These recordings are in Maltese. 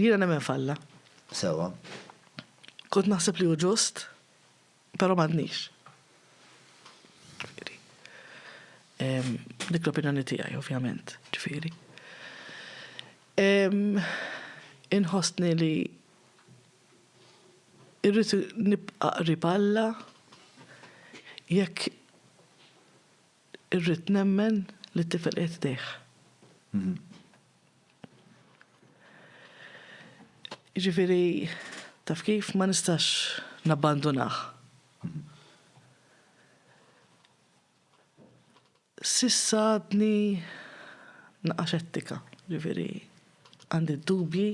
Jiena nemmen falla. Sewa. Kont naħseb li hu ġust, però m'għandniex. Ġifieri. Dik l-opinjoni tiegħi, ovvjament, ġifieri. Inħossni li irrid nibqa' ripalla jekk irrid nemmen li t-tifel qed deħ. Ġifieri, taf kif ma nistax nabbandunah. Sissa għadni naqa' xettika, ġifieri għandi dubji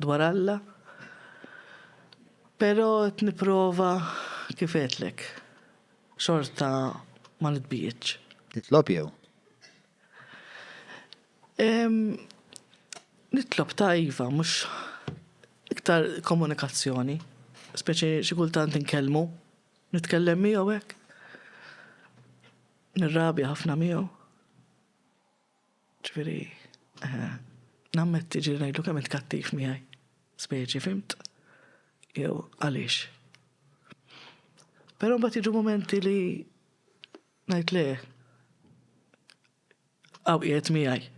dwar Alla, però qed nipprova kif għedlek. Xorta ma nitbieċ. Titlob jew? Nitlob ta' iva, mhux iktar komunikazzjoni, speċi xi kultant inkellmu, nitkellem miegħu hekk. Nirrabja ħafna miegħu. Ġifieri, nammetti ġiri ngħidlu kemm intkattif miegħi. Speċi, fimt? Jew għaliex. Però mbagħad jiġu momenti li ngħid le qiegħed miegħi.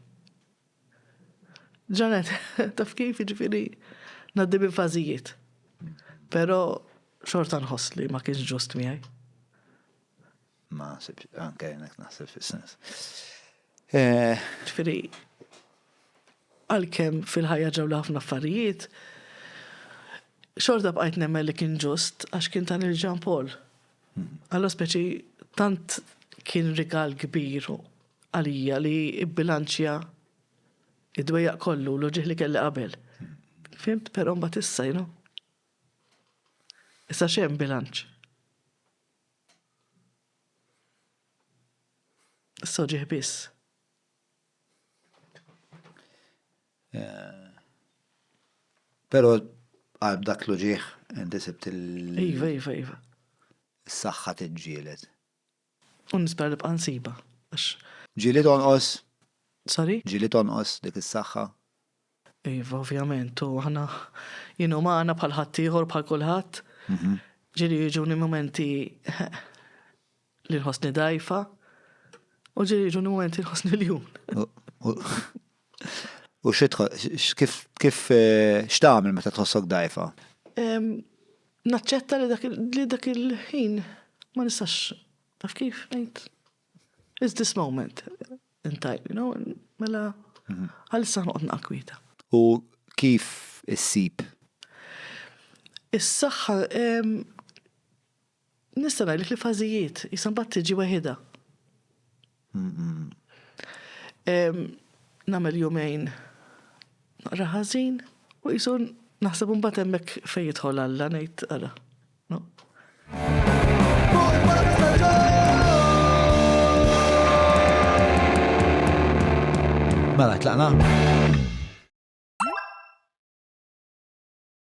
Ġanet, taf kif jiġifieri ngħaddi minn fażijiet. Però xorta nħoss li ma kienx ġust miegħi. Ma sibx, anke jenek naħseb fis-sens. Ġifieri għalkemm fil-ħajja ġew ħafna affarijiet, xorta bqajt nemmen li kien ġust għax kien tan il-Ġan Paul. Alla speċi tant kien rigal kbir għalija li ibbilanċja id-dwejjaq kollu l-ġieħ li kelli qabel. Fimt, però mbagħad issa, issa x'hemm bilanċ. Issa ġieħ biss. Pero għal dak l-ġieħ inti sibt Iva. is-saħħa tiġġieled. U nispera li bqa' nsiba. Ġieli tonqos? Sorry? Ġieli tonqos dik is-saħħa? Iva, ovvjament, u ħana jienu maħna bħal ħaddieħor bħal kulħadd. Ġieli jiġuni momenti li nħossni dajfa u ġieli jiġuni momenti li nħossni ljun. U kif x'tagħmel meta tħossok dajfa? Naċċetta li dak il-ħin ma nistax taf kif ngħid. It's this moment in time, mela għalissa noqgħod naqkwita. U kif issib? Is-saħħa nista' ngħidlek li fażijiet issa mbagħad tiġi waħedha. Nagħmel jumejn naqra ħażin u qisu naħseb mbagħad hemmhekk fejn jidħol Alla ngħid ara. Mela tlaqna?